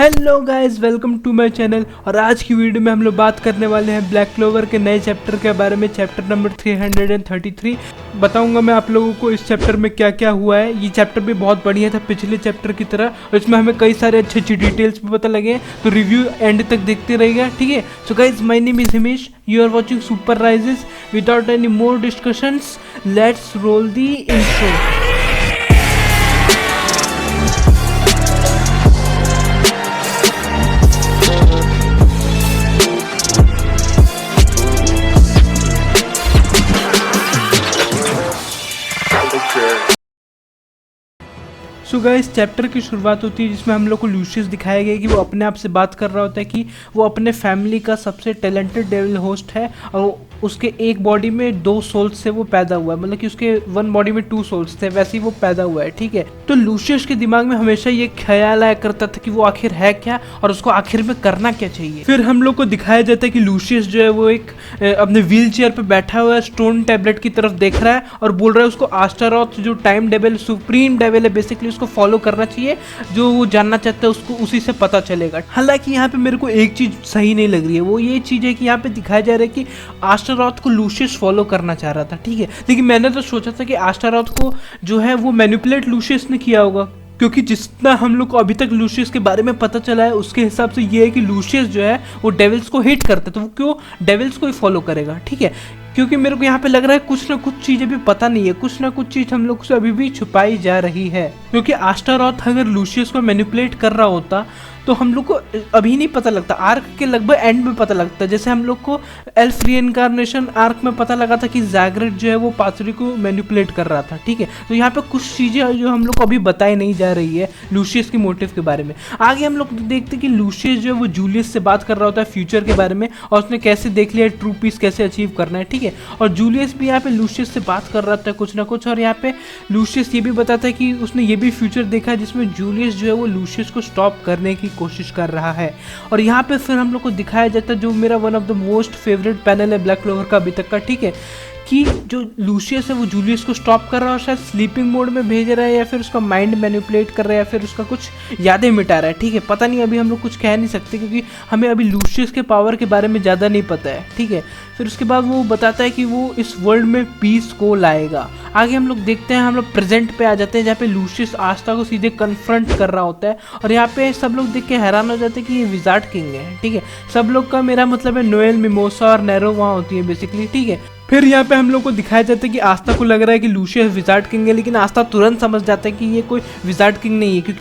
Hello guys, welcome to my channel. और आज की वीडियो में हम लोग बात करने वाले हैं ब्लैक क्लोवर के नए चैप्टर के बारे में। चैप्टर नंबर 333 बताऊंगा मैं आप लोगों को इस चैप्टर में क्या क्या हुआ है। ये चैप्टर भी बहुत बढ़िया था पिछले चैप्टर की तरह, और इसमें हमें कई सारे अच्छी अच्छी डिटेल्स भी पता लगे, तो रिव्यू एंड तक देखते रहिएगा, ठीक है। So guys, my name is Himesh, you are watching super rises. Without any more discussions, let's roll the intro. So guys, chapter की शुरुआत होती है जिसमें हम लोग को लूशियस दिखाया गया कि वो अपने आप से बात कर रहा होता है कि वो अपने फैमिली का सबसे टैलेंटेड डेविल होस्ट है, और उसके एक बॉडी में 2 सोल्स से वो पैदा हुआ है, मतलब कि उसके 1 बॉडी में 2 सोल्स थे, वैसे ही वो पैदा हुआ है, ठीक है। तो लूशियस के दिमाग में हमेशा ये ख्याल आया करता था कि वो आखिर है क्या और उसको आखिर में करना क्या चाहिए। फिर हम लोग को दिखाया जाता है कि लूशियस जो है वो एक अपने व्हील चेयर पर बैठा हुआ है, स्टोन टैबलेट की तरफ देख रहा है और बोल रहा है उसको आस्टारोथ जो टाइम डेविल सुप्रीम डेविल है, बेसिकली उसको फॉलो करना चाहिए, जो वो जानना चाहता है उसको उसी से पता चलेगा। हालांकि यहाँ पे मेरे को एक चीज सही नहीं लग रही है, वो ये चीज है कि यहाँ पे दिखाया जा रहा है कि आस्टारोथ को लूशियस फॉलो करना चाह रहा था, ठीक है। लेकिन मैंने तो सोचा था कि आस्टारोथ को जो है वो मैनिपुलेट लूशियस ने किया होगा, क्योंकि जितना हम लोग को अभी तक लूशियस के बारे में पता चला है उसके हिसाब से ये है कि लूशियस जो है वो डेविल्स को हेट करता है, तो वो क्यों डेविल्स को ही फॉलो करेगा, ठीक है। क्योंकि मेरे को यहाँ पे लग रहा है कुछ ना कुछ चीजें भी पता नहीं है, कुछ ना कुछ चीज हम लोग से अभी भी छुपाई जा रही है। क्योंकि आस्टारोथ अगर लूशियस को मैनिपुलेट कर रहा होता तो हम लोग को अभी नहीं पता लगता, आर्क के लगभग एंड में पता लगता। जैसे हम लोग को एल्फ रीइंकार्नेशन आर्क में पता लगा था कि ज़ैगरेट जो है वो पाथरी को मैनिपुलेट कर रहा था, ठीक है। तो यहाँ पे कुछ चीज़ें जो हम लोग को अभी बताई नहीं जा रही है लूशियस के मोटिव के बारे में। आगे हम लोग देखते कि लूशियस जो है वो जूलियस से बात कर रहा होता है फ्यूचर के बारे में, और उसने कैसे देख लिया ट्रू पीस कैसे अचीव करना है, ठीक है। और जूलियस भी यहाँ पे लूशियस से बात कर रहा था कुछ ना कुछ, और यहाँ पे लूशियस ये भी बताता है कि उसने ये भी फ्यूचर देखा जिसमें जूलियस जो है वो लूशियस को स्टॉप करने की कोशिश कर रहा है। और यहाँ पे फिर हम लोग को दिखाया जाता है जो मेरा one of the most favourite panel है ब्लैक क्लोवर का अभी तक का, ठीक है, कि जो लूशियस है वो जूलियस को स्टॉप कर रहा है और शायद स्लीपिंग मोड में भेज रहा है, या फिर उसका माइंड मैनिपुलेट कर रहा है, या फिर उसका कुछ यादें मिटा रहा है, ठीक है। पता नहीं, अभी हम लोग कुछ कह नहीं सकते क्योंकि हमें अभी लूशियस के पावर के बारे में ज़्यादा नहीं पता है, ठीक है। फिर उसके बाद वो बताता है कि वो इस वर्ल्ड में पीस को लाएगा। आगे हम लोग देखते हैं, हम लोग प्रेजेंट पे आ जाते हैं जहाँ पे लूशियस आस्था को सीधे कन्फ्रंट कर रहा होता है, और यहाँ पे सब लोग देख के हैरान हो जाते हैं कि ये विजार्ड किंग है, ठीक है। सब लोग का मेरा मतलब है नोएल, मिमोसा और नैरो वहाँ होती है बेसिकली, ठीक है। फिर यहाँ पे हम लोग को दिखाया जाता है कि आस्था को लग रहा है कि लूशियस विजार्ड किंग है, लेकिन आस्था तुरंत समझ जाता है कि ये कोई विजार्ड किंग नहीं है,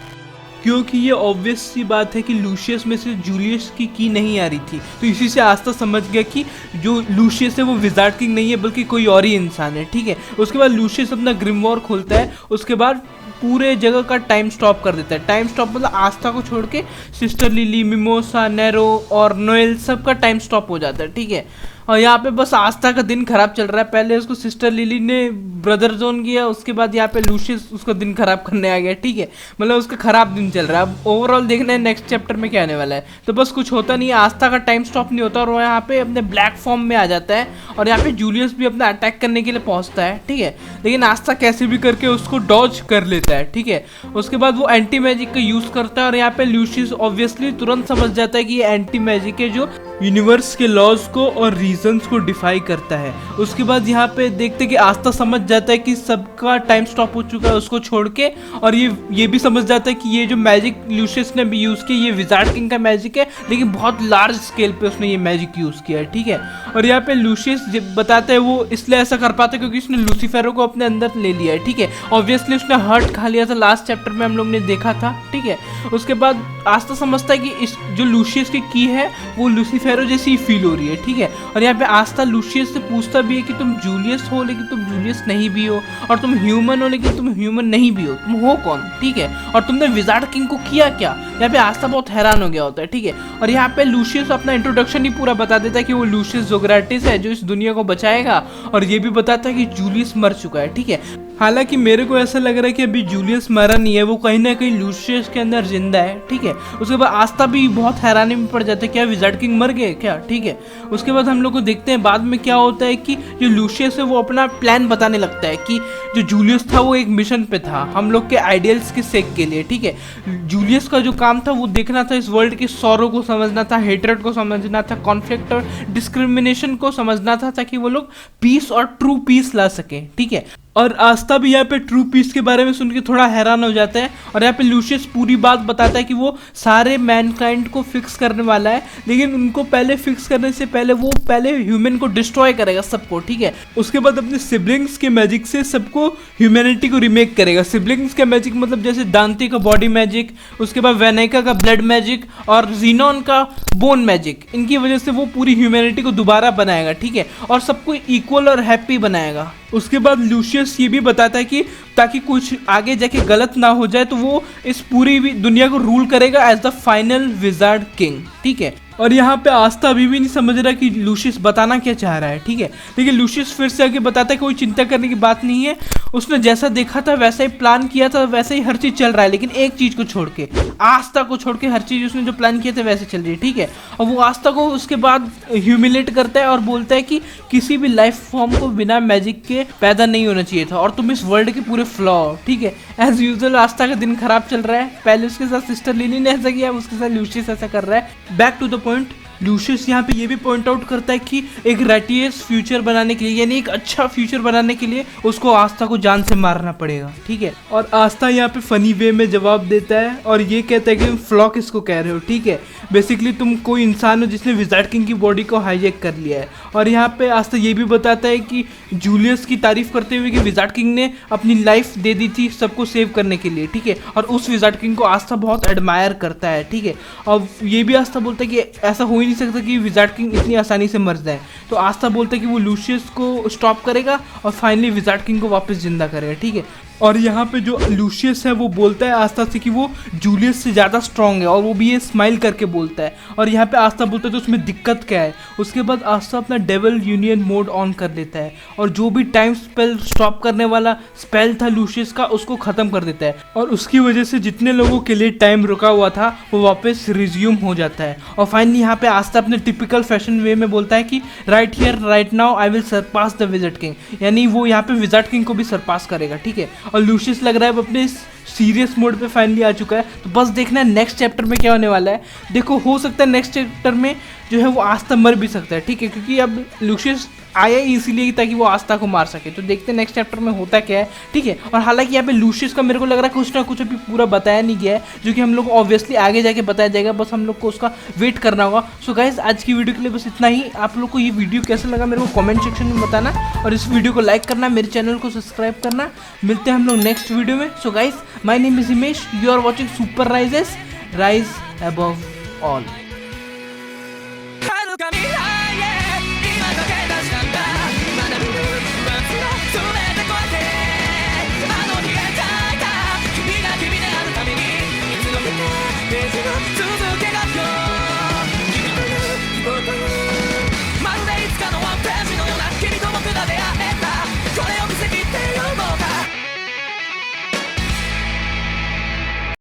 क्योंकि ये ऑब्वियस सी बात है कि लूशियस में से जूलियस की नहीं आ रही थी। तो इसी से आस्था समझ गया कि जो लूशियस है वो विजार्ड किंग नहीं है बल्कि कोई और ही इंसान है, ठीक है। उसके बाद लूशियस अपना ग्रिमवॉर खोलता है, उसके बाद पूरे जगह का टाइम स्टॉप कर देता है। टाइम स्टॉप मतलब आस्था को छोड़ के सिस्टर लिली, मिमोसा, नैरो और नोएल सबका टाइम स्टॉप हो जाता है, ठीक है। और यहाँ पे बस आस्था का दिन खराब चल रहा है। पहले उसको सिस्टर लिली ने ब्रदर जोन किया, उसके बाद यहाँ पे लूशियस उसका दिन खराब करने आ गया, ठीक है। मतलब उसका खराब दिन चल रहा है। अब ओवरऑल देखना है नेक्स्ट चैप्टर में क्या आने वाला है। तो बस कुछ होता नहीं है, आस्था का टाइम स्टॉप नहीं होता, और वो यहाँ पे अपने ब्लैक फॉर्म में आ जाता है, और यहाँ पे जूलियस भी अपना अटैक करने के लिए पहुँचता है, ठीक है। लेकिन आस्था कैसे भी करके उसको डॉज कर लेता है, ठीक है। उसके बाद वो एंटी मैजिक का यूज़ करता है, और यहाँ पे लूशियस ऑब्वियसली तुरंत समझ जाता है कि ये एंटी मैजिक है जो यूनिवर्स के लॉज को और रीजंस को डिफाई करता है। उसके बाद यहाँ पे देखते कि आस्था समझ जाता है कि सबका टाइम स्टॉप हो चुका है उसको छोड़ के, और ये भी समझ जाता है कि ये जो मैजिक लूशियस ने भी यूज़ किया ये विजार्ड किंग का मैजिक है, लेकिन बहुत लार्ज स्केल पे उसने ये मैजिक यूज़ किया है, ठीक है। और यहाँ पे लूशियस बताता है वो इसलिए ऐसा कर पाता है क्योंकि उसने लूसीफेरो को अपने अंदर ले लिया है, ठीक है। ऑब्वियसली उसने हर्ट खा लिया था, लास्ट चैप्टर में हम लोग ने देखा था, ठीक है। उसके बाद आस्था समझता है कि इस जो लूशियस की है वो लूसीफेरो जैसी फील हो रही है, ठीक है। और यहाँ पे आस्था लूशियस से पूछता भी है कि तुम जूलियस हो लेकिन तुम जूलियस नहीं भी हो, और तुम ह्यूमन हो लेकिन तुम ह्यूमन नहीं भी हो, तुम हो कौन, ठीक है। और तुमने विजार्ड किंग को किया क्या। यहाँ पे आस्था बहुत हैरान हो गया होता है, ठीक है। और यहाँ पे लूशियस अपना इंट्रोडक्शन ही पूरा बता देता है कि वो लूशियस जोग्राटिस है जो इस दुनिया को बचाएगा, और ये भी बताता है कि जूलियस मर चुका है, ठीक है। हालांकि मेरे को ऐसा लग रहा है कि अभी जूलियस मरा नहीं है, वो कहीं ना कहीं लूशियस के अंदर जिंदा है, ठीक है। उसके बाद आस्था भी बहुत हैरानी में पड़ जाता है, क्या विजार्ड किंग मर गए क्या, ठीक है। उसके बाद हम लोग को देखते हैं बाद में क्या होता है कि जो लूशियस है वो अपना प्लान बताने लगता है कि जो जूलियस था वो एक मिशन पे था हम लोग के आइडियल्स के सेक के लिए, ठीक है। जूलियस का जो काम था वो देखना था इस वर्ल्ड के सौरों को समझना था, हेट्रेड को समझना था, कॉन्फ्लिक्ट और डिस्क्रिमिनेशन को समझना था, ताकि वो लोग पीस और ट्रू पीस ला सके, ठीक है। और आस्था भी यहाँ पे ट्रू पीस के बारे में सुन के थोड़ा हैरान हो जाता है, और यहाँ पे लूशियस पूरी बात बताता है कि वो सारे मैनकाइंड को फिक्स करने वाला है, लेकिन उनको पहले फिक्स करने से पहले वो पहले ह्यूमन को डिस्ट्रॉय करेगा सबको, ठीक है। उसके बाद अपने सिबलिंग्स के मैजिक से सबको ह्यूमैनिटी को रिमेक करेगा। सिबलिंग्स का मैजिक मतलब जैसे दांते का बॉडी मैजिक, उसके बाद वेनेका का ब्लड मैजिक और जीनॉन का बोन मैजिक, इनकी वजह से वो पूरी ह्यूमैनिटी को दोबारा बनाएगा, ठीक है, और सबको इक्वल और हैप्पी बनाएगा। उसके बाद लूशियस ये भी बताता है कि ताकि कुछ आगे जाके गलत ना हो जाए तो वो इस पूरी दुनिया को रूल करेगा as the final wizard king, ठीक है। और यहाँ पे आस्था अभी भी नहीं समझ रहा कि लूशियस बताना क्या चाह रहा है, ठीक है। लेकिन लूशियस फिर से आगे बताता है कोई चिंता करने की बात नहीं है, उसने जैसा देखा था वैसा ही प्लान किया था, वैसे ही हर चीज चल रहा है, लेकिन एक चीज को छोड़ के, आस्था को छोड़ के हर चीज उसने जो प्लान किया था वैसे चल रही है, ठीक है। और वो आस्था को उसके बाद ह्यूमिलेट करता है और बोलता है कि किसी भी लाइफ फॉर्म को बिना मैजिक के पैदा नहीं होना चाहिए था, और तुम इस वर्ल्ड के पूरे फ्लॉ, ठीक है। एज यूजुअल आस्था का दिन खराब चल रहा है, पहले उसके साथ सिस्टर लिली ने ऐसा किया, उसके साथ लूशियस ऐसा कर रहा है। Back to the point, Lucius यहाँ पे ये भी पॉइंट आउट करता है कि एक राइटियस फ्यूचर बनाने के लिए, यानी एक अच्छा फ्यूचर बनाने के लिए उसको आस्था को जान से मारना पड़ेगा, ठीक है। और आस्था यहाँ पे फनी वे में जवाब देता है और ये कहता है कि तुम फ्लॉ किसको कह रहे हो, ठीक है। बेसिकली तुम कोई इंसान हो जिसने विजार्ड किंग की बॉडी को हाईजैक कर लिया है। और यहाँ पे आस्था ये भी बताता है कि जूलियस की तारीफ करते हुए कि विजार्ड किंग ने अपनी लाइफ दे दी थी सबको सेव करने के लिए, ठीक है। और उस विजार्ड किंग को आस्था बहुत एडमायर करता है, ठीक है। और ये भी आस्था बोलता है कि ऐसा हो ही नहीं सकता कि विजार्ड किंग इतनी आसानी से मर जाए। तो आस्था बोलता है कि वो लूशियस को स्टॉप करेगा और फाइनली विजार्ड किंग को वापस जिंदा करेगा, ठीक है। और यहाँ पे जो लूशियस है वो बोलता है आस्था से कि वो जूलियस से ज़्यादा स्ट्रांग है, और वो भी ये स्माइल करके बोलता है। और यहाँ पे आस्था बोलता है तो उसमें दिक्कत क्या है। उसके बाद आस्था अपना डेविल यूनियन मोड ऑन कर लेता है और जो भी टाइम स्पेल स्टॉप करने वाला स्पेल था लूशियस का उसको ख़त्म कर देता है, और उसकी वजह से जितने लोगों के लिए टाइम रुका हुआ था वो वापस रिज्यूम हो जाता है। और फाइनली यहाँ पे आस्था अपने टिपिकल फैशन वे में बोलता है कि right here right now I will Sarpass the wizard king, यानी वो यहाँ पे विजार्ड किंग को भी सरपास करेगा, ठीक है। और लूशियस लग रहा है वो अपने सीरियस मोड पे फाइनली आ चुका है। तो बस देखना है नेक्स्ट चैप्टर में क्या होने वाला है। देखो हो सकता है नेक्स्ट चैप्टर में जो है वो आस्था मर भी सकता है, ठीक है, क्योंकि अब लूशियस आया इसीलिए ताकि वो आस्था को मार सके। तो देखते हैं नेक्स्ट चैप्टर में होता क्या है, ठीक है। और हालांकि यहाँ पे लूशियस का मेरे को लग रहा है कुछ ना कुछ अभी पूरा बताया नहीं गया है, जो कि हम लोग को ऑब्वियसली आगे जाके बताया जाएगा, बस हम लोग को उसका वेट करना होगा। सो गाइस आज की वीडियो के लिए बस इतना ही। आप लोग को ये वीडियो कैसा लगा मेरे को कमेंट सेक्शन में बताना, और इस वीडियो को लाइक करना, मेरे चैनल को सब्सक्राइब करना। मिलते हैं हम लोग नेक्स्ट वीडियो में। So guys my name is Himesh, you are watching super rises, rise above ऑल।ページの